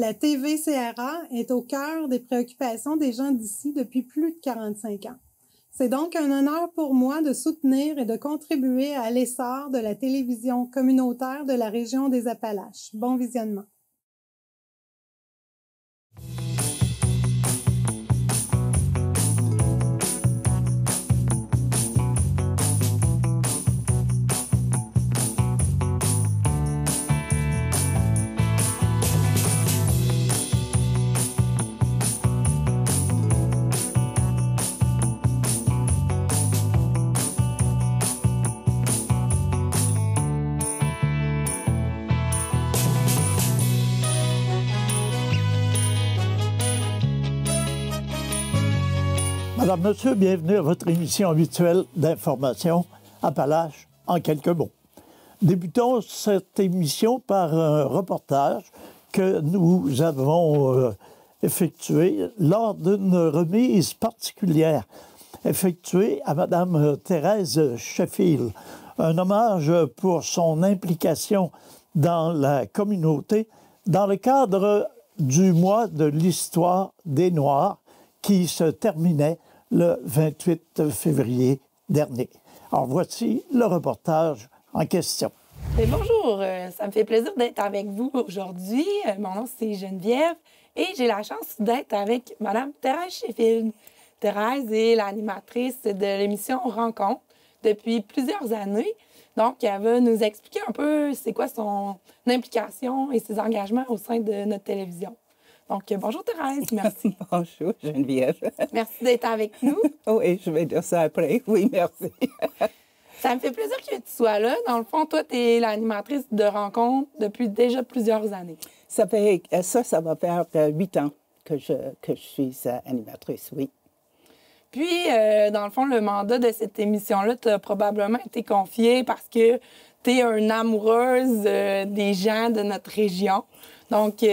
La TV-CRA est au cœur des préoccupations des gens d'ici depuis plus de 45 ans. C'est donc un honneur pour moi de soutenir et de contribuer à l'essor de la télévision communautaire de la région des Appalaches. Bon visionnement. Madame, Monsieur, bienvenue à votre émission habituelle d'information Appalaches en quelques mots. Débutons cette émission par un reportage que nous avons effectué lors d'une remise particulière effectuée à Madame Thérèse Sheffield. Un hommage pour son implication dans la communauté dans le cadre du mois de l'histoire des Noirs qui se terminait le 28 février dernier. Alors, voici le reportage en question. Et bonjour, ça me fait plaisir d'être avec vous aujourd'hui. Mon nom, c'est Geneviève et j'ai la chance d'être avec Mme Thérèse Sheffield. Thérèse est l'animatrice de l'émission Rencontre depuis plusieurs années. Donc, elle va nous expliquer un peu c'est quoi son implication et ses engagements au sein de notre télévision. Donc, bonjour Thérèse, merci. Bonjour Geneviève. Merci d'être avec nous. Oui, je vais dire ça après. Oui, merci. Ça me fait plaisir que tu sois là. Dans le fond, toi, tu es l'animatrice de Rencontre depuis déjà plusieurs années. Ça va faire 8 ans que je suis animatrice, oui. Puis, dans le fond, le mandat de cette émission-là t'a probablement été confié parce que tu es une amoureuse des gens de notre région. Donc,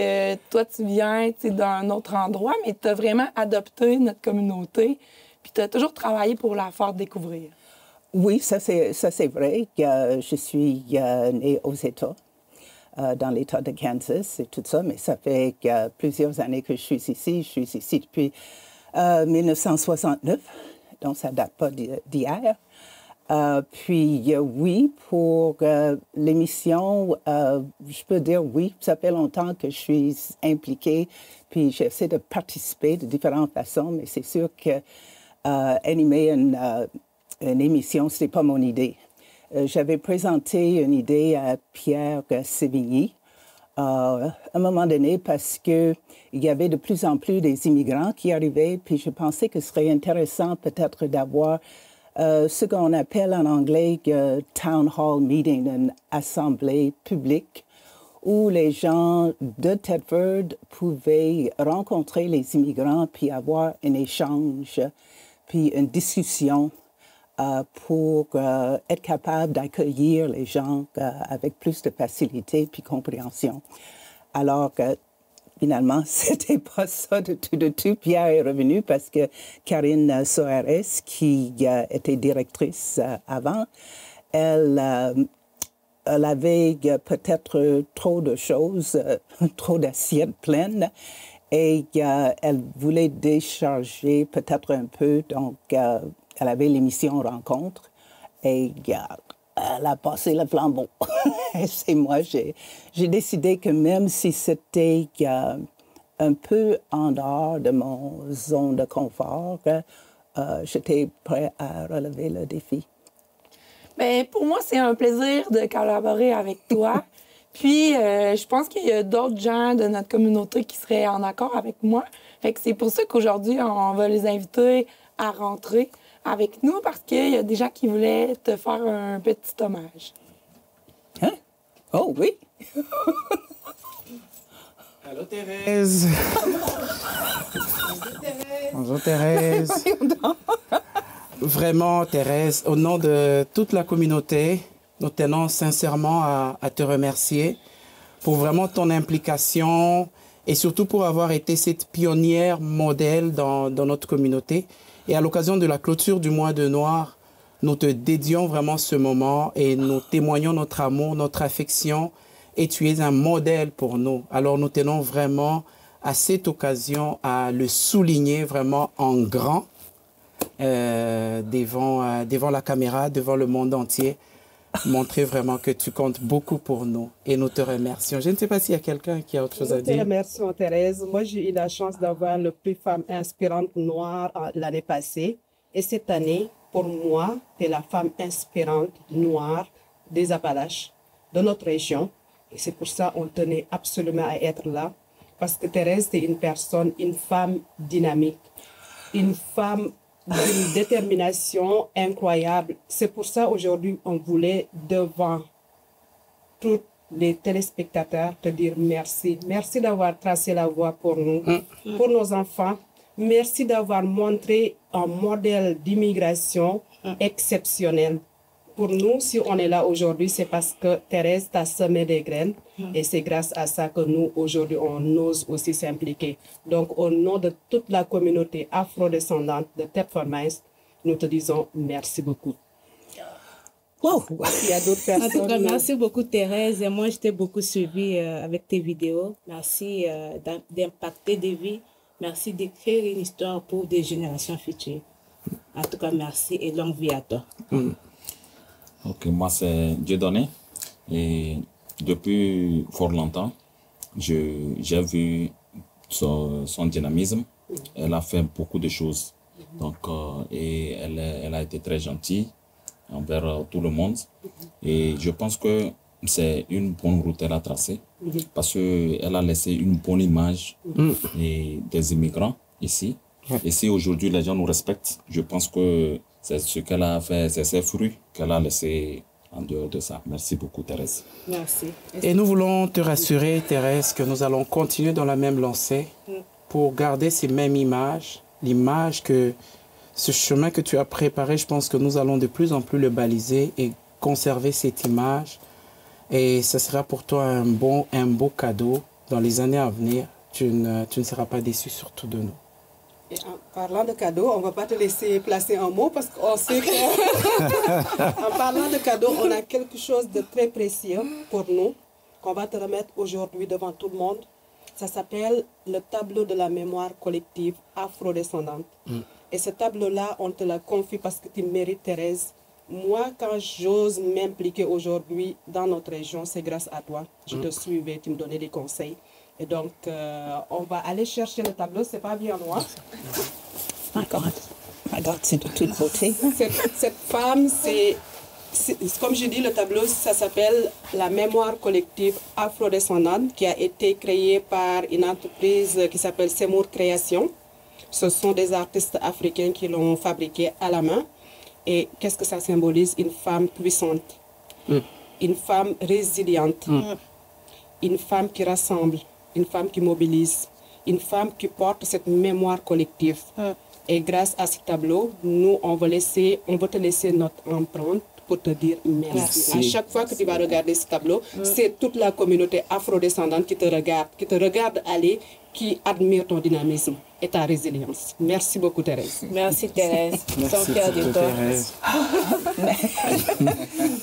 toi, tu viens d'un autre endroit, mais tu as vraiment adopté notre communauté. Puis, tu as toujours travaillé pour la faire découvrir. Oui, ça c'est vrai. Je suis née aux États, dans l'État de Kansas et tout ça, mais ça fait plusieurs années que je suis ici. Je suis ici depuis 1969, donc ça ne date pas d'hier. Puis oui, pour l'émission, je peux dire oui, ça fait longtemps que je suis impliquée, puis j'essaie de participer de différentes façons, mais c'est sûr que animer une émission, ce n'est pas mon idée. J'avais présenté une idée à Pierre Sévigny à un moment donné parce qu'il y avait de plus en plus des immigrants qui arrivaient, puis je pensais que ce serait intéressant peut-être d'avoir ce qu'on appelle en anglais town hall meeting, une assemblée publique où les gens de Thetford pouvaient rencontrer les immigrants puis avoir un échange, puis une discussion pour être capable d'accueillir les gens avec plus de facilité puis compréhension. Alors que finalement, c'était pas ça de tout. Pierre est revenu parce que Karine Soares, qui était directrice avant, elle avait peut-être trop de choses, trop d'assiettes pleines, et elle voulait décharger peut-être un peu. Donc, elle avait l'émission Rencontre, et elle a passé le flambeau. C'est moi, j'ai décidé que même si c'était un peu en dehors de mon zone de confort, j'étais prêt à relever le défi. Bien, pour moi, c'est un plaisir de collaborer avec toi. Puis, je pense qu'il y a d'autres gens de notre communauté qui seraient en accord avec moi. Fait que c'est pour ça qu'aujourd'hui, on va les inviter à rentrer avec nous parce qu'il y a des gens qui voulaient te faire un petit hommage. Hein? Oh oui! Allô Thérèse! Bonjour Thérèse! Vraiment Thérèse, au nom de toute la communauté, nous tenons sincèrement à te remercier pour vraiment ton implication et surtout pour avoir été cette pionnière modèle dans notre communauté. Et à l'occasion de la clôture du mois de Noir, nous te dédions vraiment ce moment et nous témoignons notre amour, notre affection et tu es un modèle pour nous. Alors nous tenons vraiment à cette occasion à le souligner vraiment en grand devant la caméra, devant le monde entier. Montrer vraiment que tu comptes beaucoup pour nous et nous te remercions. Je ne sais pas s'il y a quelqu'un qui a autre chose à dire. Nous te remercions, Thérèse. Moi, j'ai eu la chance d'avoir le prix Femme inspirante noire l'année passée. Et cette année, pour moi, tu es la femme inspirante noire des Appalaches, de notre région. Et c'est pour ça qu'on tenait absolument à être là. Parce que Thérèse, c'est une personne, une femme dynamique, une femme d'une détermination incroyable. C'est pour ça aujourd'hui on voulait devant tous les téléspectateurs te dire merci. Merci d'avoir tracé la voie pour nous, pour nos enfants. Merci d'avoir montré un modèle d'immigration exceptionnel. Pour nous, si on est là aujourd'hui, c'est parce que Thérèse t'a semé des graines et c'est grâce à ça que nous, aujourd'hui, on ose aussi s'impliquer. Donc, au nom de toute la communauté afrodescendante de Thetford-Mines, nous te disons merci beaucoup. Wow. Il y a d'autres personnes. En tout cas, merci beaucoup Thérèse. Et moi, je t'ai beaucoup suivi avec tes vidéos. Merci d'impacter des vies. Merci d'écrire une histoire pour des générations futures. En tout cas, merci et longue vie à toi. Ok, moi c'est Dieudonné et depuis fort longtemps, j'ai vu son dynamisme. Elle a fait beaucoup de choses. Donc, et elle a été très gentille envers tout le monde. Et je pense que c'est une bonne route qu'elle a tracée parce qu'elle a laissé une bonne image des immigrants ici. Et si aujourd'hui les gens nous respectent, je pense que c'est ce qu'elle a fait, c'est ses fruits qu'elle a laissés en dehors de ça. Merci beaucoup, Thérèse. Merci. Et nous voulons te rassurer, Thérèse, que nous allons continuer dans la même lancée pour garder ces mêmes images, l'image que ce chemin que tu as préparé, je pense que nous allons de plus en plus le baliser et conserver cette image. Et ce sera pour toi un beau cadeau dans les années à venir. Tu ne seras pas déçu surtout de nous. Et en parlant de cadeaux, on ne va pas te laisser placer un mot parce qu'on sait que... En parlant de cadeaux, on a quelque chose de très précieux pour nous qu'on va te remettre aujourd'hui devant tout le monde. Ça s'appelle le tableau de la mémoire collective afrodescendante. Et ce tableau-là, on te l'a confie parce que tu mérites, Thérèse. Moi, quand j'ose m'impliquer aujourd'hui dans notre région, c'est grâce à toi. Je te suivais, tu me donnais des conseils. Et donc, on va aller chercher le tableau. C'est pas bien noir. My God, c'est de toute beauté. Cette femme, c'est comme je dis, le tableau, ça s'appelle la mémoire collective afrodescendante qui a été créée par une entreprise qui s'appelle Semour Création. Ce sont des artistes africains qui l'ont fabriqué à la main. Et qu'est-ce que ça symbolise? Une femme puissante, une femme résiliente, une femme qui rassemble, une femme qui mobilise, une femme qui porte cette mémoire collective. Et grâce à ce tableau, nous, on va te laisser notre empreinte pour te dire merci. À chaque fois que tu vas regarder ce tableau, c'est toute la communauté afrodescendante qui te regarde aller, qui admire ton dynamisme et ta résilience. Merci beaucoup, Thérèse. Merci Thérèse. Merci beaucoup, Thérèse.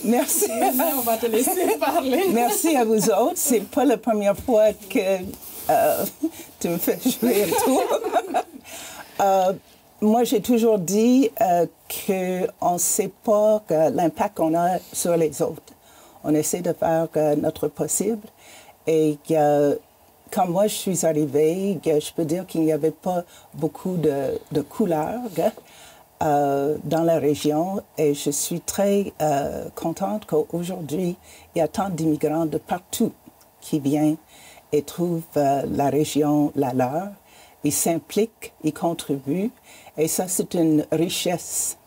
Merci. On va te laisser parler. Merci à vous autres. C'est pas la première fois que tu me fais jouer un tour. Moi, j'ai toujours dit qu'on ne sait pas l'impact qu'on a sur les autres. On essaie de faire notre possible. Et quand moi, je suis arrivée, je peux dire qu'il n'y avait pas beaucoup de couleurs dans la région. Et je suis très contente qu'aujourd'hui, il y a tant d'immigrants de partout qui viennent et trouvent la région la leur. Ils s'impliquent, ils contribuent. Et ça, c'est une richesse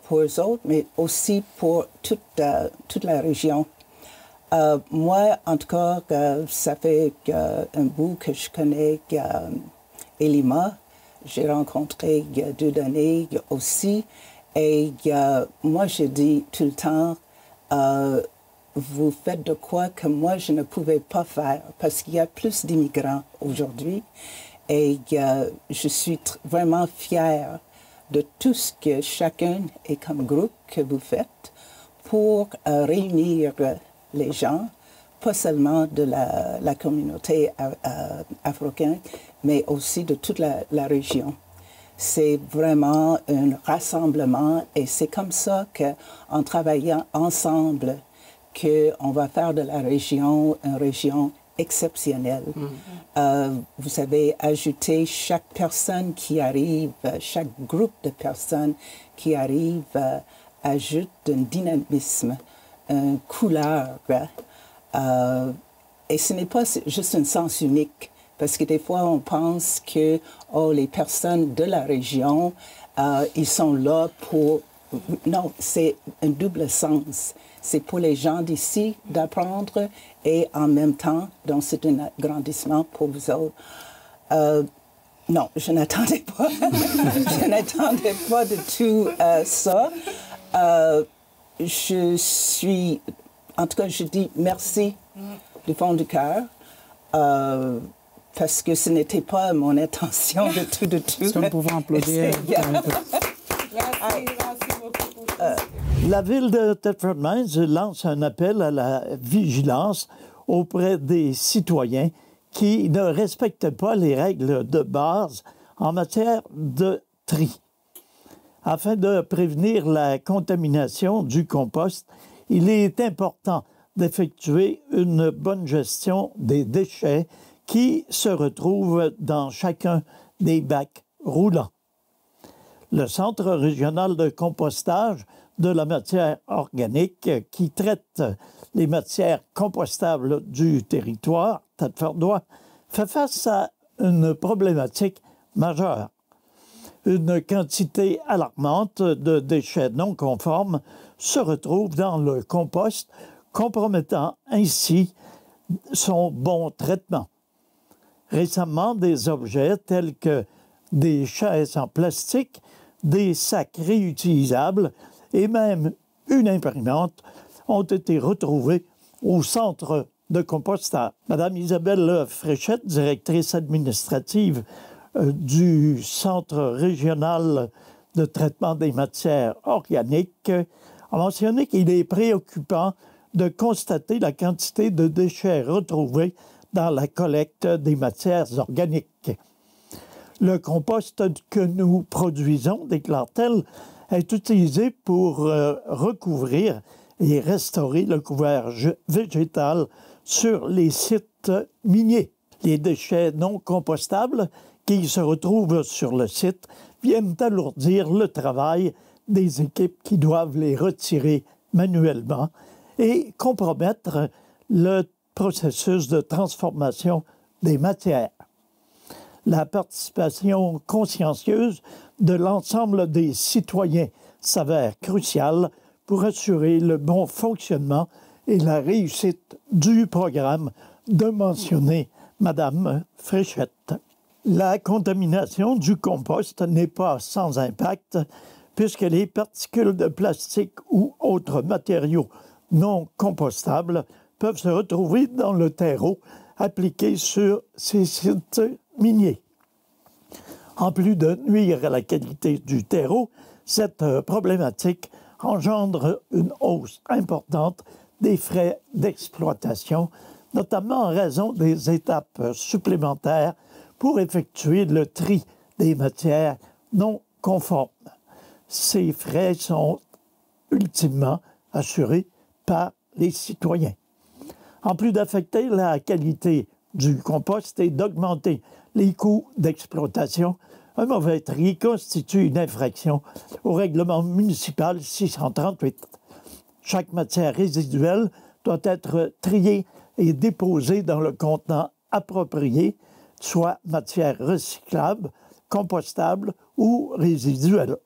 pour eux autres, mais aussi pour toute la région. Moi, en tout cas, ça fait un bout que je connais Elima. J'ai rencontré Dieudonné aussi. Et moi, je dis tout le temps, vous faites de quoi que moi, je ne pouvais pas faire, parce qu'il y a plus d'immigrants aujourd'hui. Et je suis vraiment fière de tout ce que chacun et comme groupe que vous faites pour réunir les gens, pas seulement de la communauté afro-américaine, mais aussi de toute la région. C'est vraiment un rassemblement et c'est comme ça qu'en travaillant ensemble, qu'on va faire de la région une région exceptionnelle. Vous avez ajouté chaque personne qui arrive, chaque groupe de personnes qui arrive ajoute un dynamisme, une couleur. Et ce n'est pas juste un sens unique, parce que des fois on pense que les personnes de la région, ils sont là pour... Non, c'est un double sens. C'est pour les gens d'ici d'apprendre et en même temps, donc c'est un agrandissement pour vous autres. Non, je n'attendais pas. Je n'attendais pas de tout ça. Je suis... En tout cas, je dis merci du fond du cœur. Parce que ce n'était pas mon intention de tout. Est-ce que nous pouvons applaudir? La ville de Thetford Mines lance un appel à la vigilance auprès des citoyens qui ne respectent pas les règles de base en matière de tri. Afin de prévenir la contamination du compost, il est important d'effectuer une bonne gestion des déchets qui se retrouvent dans chacun des bacs roulants. Le Centre régional de compostage de la matière organique qui traite les matières compostables du territoire thetfordois fait face à une problématique majeure. Une quantité alarmante de déchets non conformes se retrouve dans le compost, compromettant ainsi son bon traitement. Récemment, des objets tels que des chaises en plastique, des sacs réutilisables et même une imprimante ont été retrouvés au centre de compostage. Madame Isabelle Fréchette, directrice administrative du Centre régional de traitement des matières organiques, a mentionné qu'il est préoccupant de constater la quantité de déchets retrouvés dans la collecte des matières organiques. Le compost que nous produisons, déclare-t-elle, est utilisé pour recouvrir et restaurer le couvert végétal sur les sites miniers. Les déchets non compostables qui se retrouvent sur le site viennent alourdir le travail des équipes qui doivent les retirer manuellement et compromettre le processus de transformation des matières. La participation consciencieuse de l'ensemble des citoyens s'avère cruciale pour assurer le bon fonctionnement et la réussite du programme de mentionner Madame Fréchette. La contamination du compost n'est pas sans impact puisque les particules de plastique ou autres matériaux non compostables peuvent se retrouver dans le terreau appliqué sur ces sites miniers. En plus de nuire à la qualité du terreau, cette problématique engendre une hausse importante des frais d'exploitation, notamment en raison des étapes supplémentaires pour effectuer le tri des matières non conformes. Ces frais sont ultimement assurés par les citoyens. En plus d'affecter la qualité du compost et d'augmenter les coûts d'exploitation, un mauvais tri constitue une infraction au règlement municipal 638. Chaque matière résiduelle doit être triée et déposée dans le contenant approprié, soit matière recyclable, compostable ou résiduelle.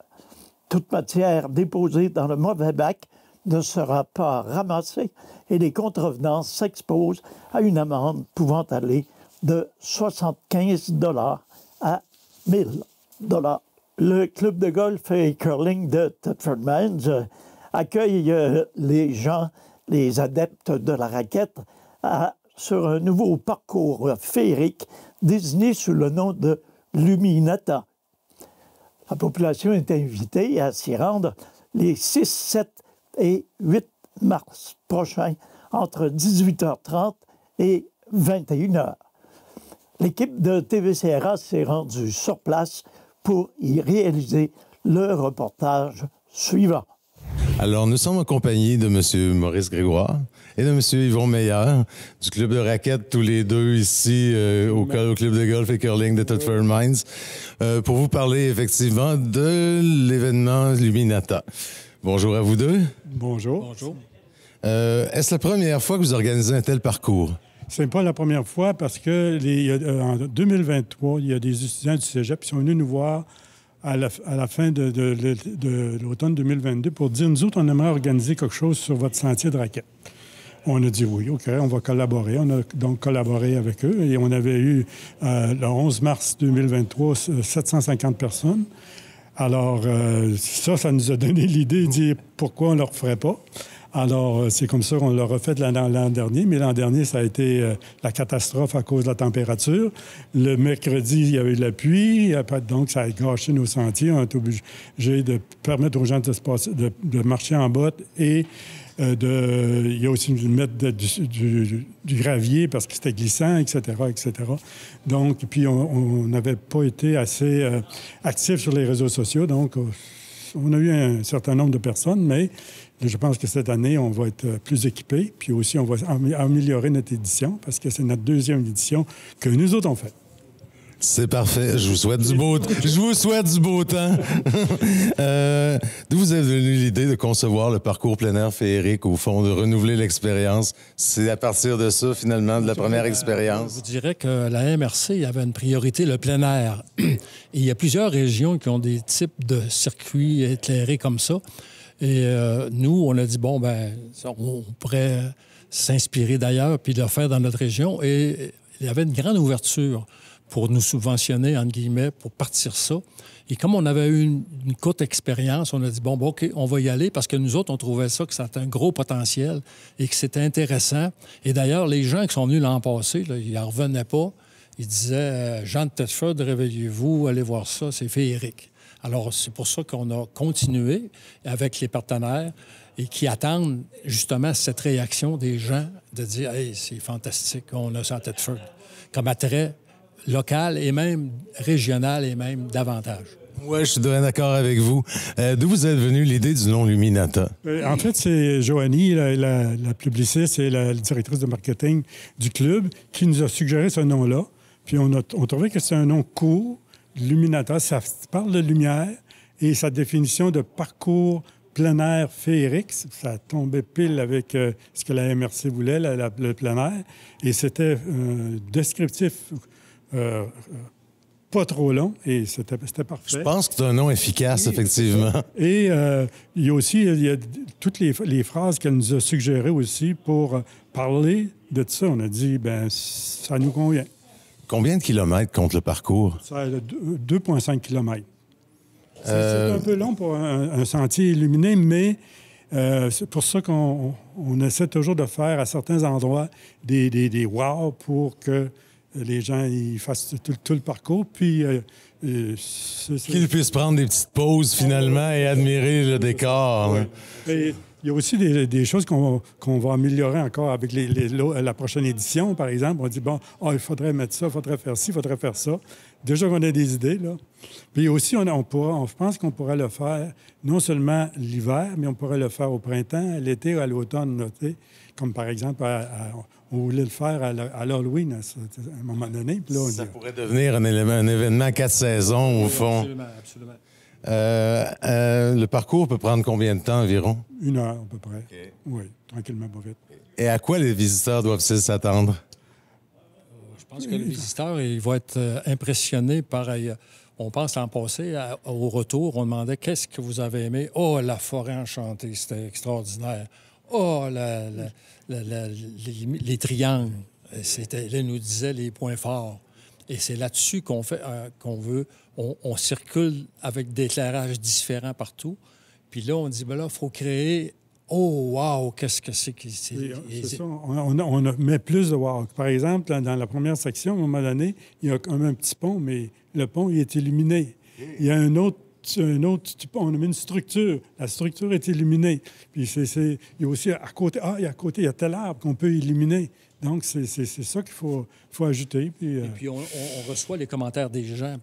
Toute matière déposée dans le mauvais bac ne sera pas ramassée et les contrevenants s'exposent à une amende pouvant aller de 75 $ à 1 000 $. Le club de golf et curling de Thetford Mines accueille les gens, les adeptes de la raquette, sur un nouveau parcours féerique désigné sous le nom de Luminata. La population est invitée à s'y rendre les 6, 7 et 8 mars prochain entre 18h30 et 21h. L'équipe de TVCRA s'est rendue sur place pour y réaliser le reportage suivant. Alors, nous sommes en compagnie de M. Maurice Grégoire et de M. Yvon Meilleur du club de raquettes, tous les deux ici au club de golf et curling de Thetford Mines, pour vous parler effectivement de l'événement Luminata. Bonjour à vous deux. Bonjour. Bonjour. Est-ce la première fois que vous organisez un tel parcours? Ce n'est pas la première fois parce que en 2023, il y a des étudiants du cégep qui sont venus nous voir à la fin de l'automne 2022 pour dire, nous autres, on aimerait organiser quelque chose sur votre sentier de raquettes. On a dit oui, OK, on va collaborer. On a donc collaboré avec eux et on avait eu, le 11 mars 2023, 750 personnes. Alors, ça nous a donné l'idée de dire pourquoi on ne le referait pas. Alors, c'est comme ça qu'on l'a refait l'an dernier, mais l'an dernier, ça a été la catastrophe à cause de la température. Le mercredi, il y avait eu de la pluie, donc ça a gâché nos sentiers. On a été obligé de permettre aux gens de marcher en bottes et il y a aussi de mettre du gravier parce que c'était glissant, etc., etc. Donc, puis on n'avait pas été assez actifs sur les réseaux sociaux, donc on a eu un certain nombre de personnes, mais je pense que cette année, on va être plus équipés, puis aussi on va améliorer notre édition parce que c'est notre deuxième édition que nous autres on fait. C'est parfait. Je vous souhaite du beau temps. D'où vous est venue l'idée de concevoir le parcours plein air féerique, au fond, de renouveler l'expérience? C'est à partir de ça, finalement, de la première expérience? Je vous dirais que la MRC avait une priorité, le plein air. Et il y a plusieurs régions qui ont des types de circuits éclairés comme ça. Et nous, on a dit, bon, ben, on pourrait s'inspirer d'ailleurs puis le faire dans notre région. Et il y avait une grande ouverture pour nous subventionner, entre guillemets, pour partir ça. Et comme on avait eu une courte expérience, on a dit, bon, OK, on va y aller parce que nous autres, on trouvait ça que c'était un gros potentiel et que c'était intéressant. Et d'ailleurs, les gens qui sont venus l'an passé, là, ils n'en revenaient pas. Ils disaient, Jean de Thetford, réveillez-vous, allez voir ça, c'est féerique. Alors, c'est pour ça qu'on a continué avec les partenaires et qui attendent justement cette réaction des gens de dire, hey, c'est fantastique, on a ça en Thetford comme attrait local et même régional et même davantage. Oui, je suis d'accord avec vous. D'où vous est venue l'idée du nom Luminata? En fait, c'est Joanie, la publiciste et la directrice de marketing du club, qui nous a suggéré ce nom-là. Puis on trouvait que c'est un nom court, Luminata. Ça parle de lumière et sa définition de parcours plein air féerique, ça tombait pile avec ce que la MRC voulait, le plein air. Et c'était descriptif. Pas trop long, et c'était parfait. Je pense que c'est un nom efficace, effectivement. Et il y a aussi toutes les phrases qu'elle nous a suggérées aussi pour parler de ça. On a dit, ben ça nous convient. Combien de kilomètres compte le parcours? Ça 2,5 kilomètres. C'est un peu long pour un sentier illuminé, mais c'est pour ça qu'on essaie toujours de faire à certains endroits des wow pour que les gens ils fassent tout le parcours, puis... qu'ils puissent prendre des petites pauses, finalement, et admirer le décor. Ouais. Et il y a aussi des choses qu'on va améliorer encore avec la prochaine édition, par exemple. On dit, bon, il faudrait mettre ça, il faudrait faire ci, il faudrait faire ça. Déjà qu'on a des idées, là. Puis aussi, je pense qu'on pourrait le faire non seulement l'hiver, mais on pourrait le faire au printemps, à l'été ou à l'automne, comme par exemple... on voulait le faire à l'Halloween à un moment donné. Puis là, ça pourrait devenir un événement 4 saisons, au fond. Absolument, absolument. Le parcours peut prendre combien de temps environ? 1 heure, à peu près. Okay. Oui, tranquillement, pas vite. Et à quoi les visiteurs doivent-ils s'attendre? Je pense que les visiteurs, ils vont être impressionnés par... On pense l'an passé, au retour, on demandait « Qu'est-ce que vous avez aimé? » « Oh, la forêt enchantée, c'était extraordinaire. » Oh, les triangles, là, nous disait les points forts. Et c'est là-dessus qu'on veut. On circule avec des éclairages différents partout. Puis là, on dit, ben là, il faut créer. Oh, wow, qu'est-ce que c'est que c'est? C'est ça. On met plus de wow. Par exemple, dans la première section, à un moment donné, il y a comme un petit pont, mais le pont, il est illuminé. Il y a un autre on a mis une structure. La structure est éliminée. Puis il y a aussi à côté, il y a tel arbre qu'on peut éliminer. Donc, c'est ça qu'il faut ajouter. Puis, Et puis, on reçoit les commentaires des gens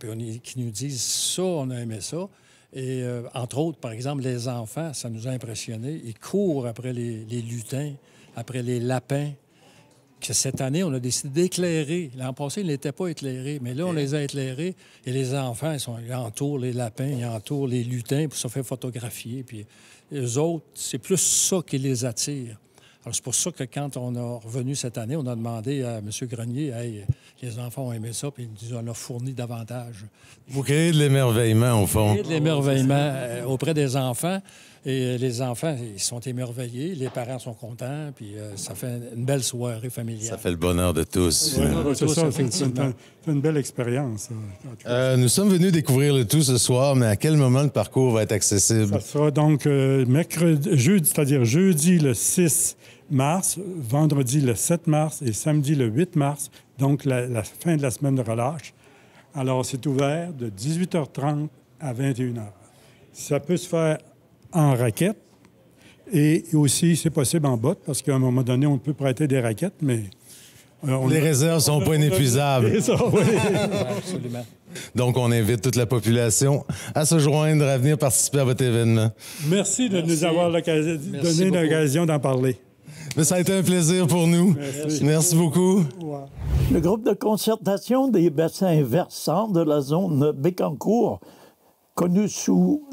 qui nous disent ça, on a aimé ça. Et entre autres, par exemple, les enfants, ça nous a impressionnés. Ils courent après les lutins, après les lapins. Que cette année, on a décidé d'éclairer. L'an passé, ils n'étaient pas éclairés, mais là, on les a éclairés. Et les enfants, ils entourent les lapins, ils entourent les lutins pour se faire photographier. Puis eux autres, c'est plus ça qui les attire. Alors, c'est pour ça que quand on a revenu cette année, on a demandé à M. Grenier, hey, les enfants ont aimé ça, puis il nous a fourni davantage. Vous créez de l'émerveillement, au fond. De l'émerveillement auprès des enfants. Et les enfants, ils sont émerveillés, les parents sont contents, puis ça fait une belle soirée familiale. Ça fait le bonheur de tous. Oui, c'est ça, c'est une belle expérience. Nous sommes venus découvrir le tout ce soir, mais à quel moment le parcours va être accessible? Ça sera donc jeudi, c'est-à-dire jeudi le 6 mars, vendredi le 7 mars et samedi le 8 mars, donc la fin de la semaine de relâche. Alors, c'est ouvert de 18h30 à 21h. Ça peut se faire en raquette et aussi, c'est possible en botte, parce qu'à un moment donné, on peut prêter des raquettes, mais... Les réserves ne sont pas inépuisables. Ça, oui. Absolument. Donc, on invite toute la population à se joindre, à venir participer à votre événement. Merci de nous avoir donné l'occasion d'en parler. Mais ça a été un plaisir pour nous. Merci beaucoup. Le groupe de concertation des bassins versants de la zone Bécancour, connu sous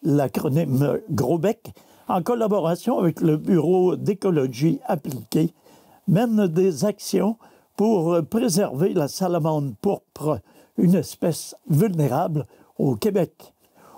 l'acronyme GROBEC, en collaboration avec le Bureau d'écologie appliquée, mène des actions pour préserver la salamandre pourpre, une espèce vulnérable au Québec.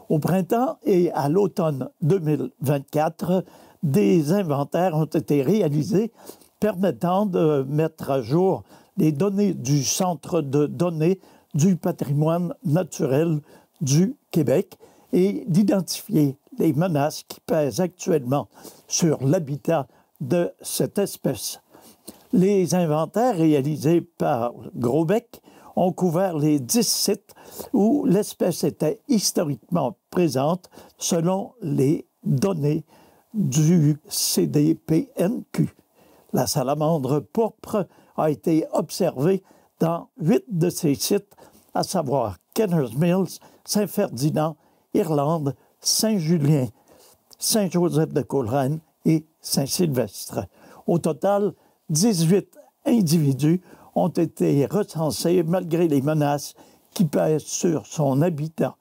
Au printemps et à l'automne 2024, des inventaires ont été réalisés permettant de mettre à jour les données du Centre de données du patrimoine naturel du Québec et d'identifier les menaces qui pèsent actuellement sur l'habitat de cette espèce. Les inventaires réalisés par GROBEC ont couvert les 10 sites où l'espèce était historiquement présente selon les données du CDPNQ. La salamandre pourpre a été observée dans 8 de ces sites, à savoir Kenners Mills, Saint-Ferdinand, Irlande, Saint-Julien, Saint-Joseph-de-Coleraine et Saint-Sylvestre. Au total, 18 individus ont été recensés malgré les menaces qui pèsent sur son habitat.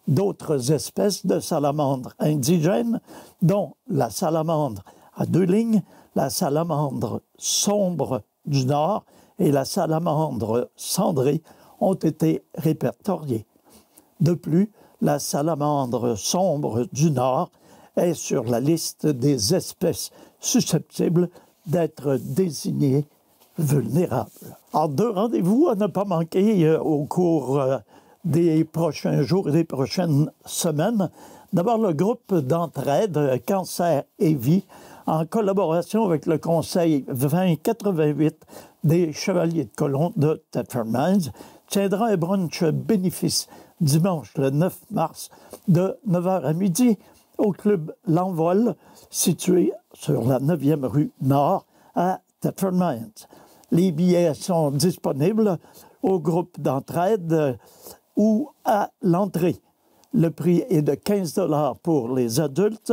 D'autres espèces de salamandres indigènes, dont la salamandre à 2 lignes, la salamandre sombre du Nord et la salamandre cendrée, ont été répertoriées. De plus, la salamandre sombre du Nord est sur la liste des espèces susceptibles d'être désignées vulnérables. Alors, 2 rendez-vous à ne pas manquer au cours des prochains jours et des prochaines semaines. D'abord, le groupe d'entraide Cancer et Vie, en collaboration avec le Conseil 2088 des Chevaliers de Colomb de Thetford Mines, tiendra un brunch bénéfice dimanche le 9 mars de 9h à midi au club L'Envol, situé sur la 9e rue Nord à Thetford Mines. Les billets sont disponibles au groupe d'entraide ou à l'entrée. Le prix est de 15 $ pour les adultes,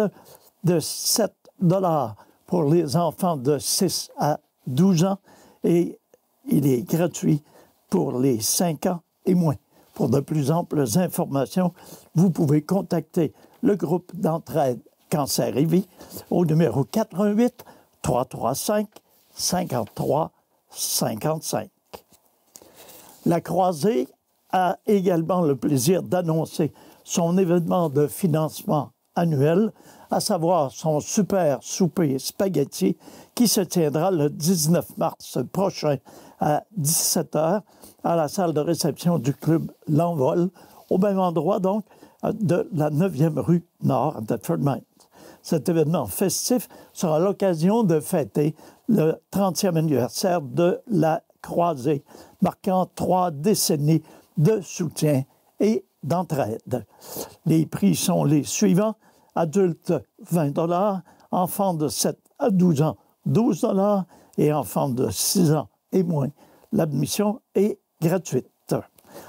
de 7 $ pour les enfants de 6 à 12 ans et il est gratuit pour les 5 ans et moins. Pour de plus amples informations, vous pouvez contacter le groupe d'entraide Cancer et Vie au numéro 88 335 53 55. La Croisée a également le plaisir d'annoncer son événement de financement annuel, à savoir son super souper spaghetti qui se tiendra le 19 mars prochain à 17h à la salle de réception du club L'Envol, au même endroit donc de la 9e rue Nord à Thetford Mines. Cet événement festif sera l'occasion de fêter le 30e anniversaire de la Croisée, marquant 3 décennies de soutien et d'entraide. Les prix sont les suivants. Adultes, 20 $, enfants de 7 à 12 ans, 12 $ et enfants de 6 ans et moins. L'admission est gratuite.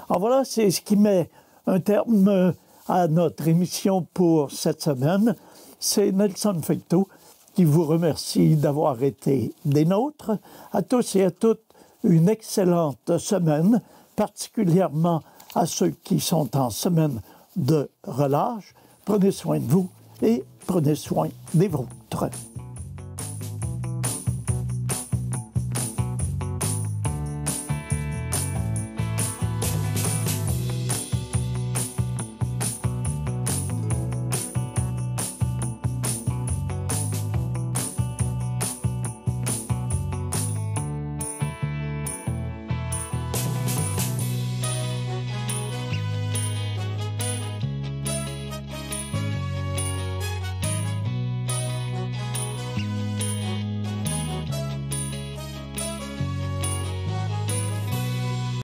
Alors voilà, c'est ce qui met un terme à notre émission pour cette semaine. C'est Nelson Fecteau qui vous remercie d'avoir été des nôtres. À tous et à toutes, une excellente semaine, particulièrement à ceux qui sont en semaine de relâche. Prenez soin de vous et prenez soin des vôtres.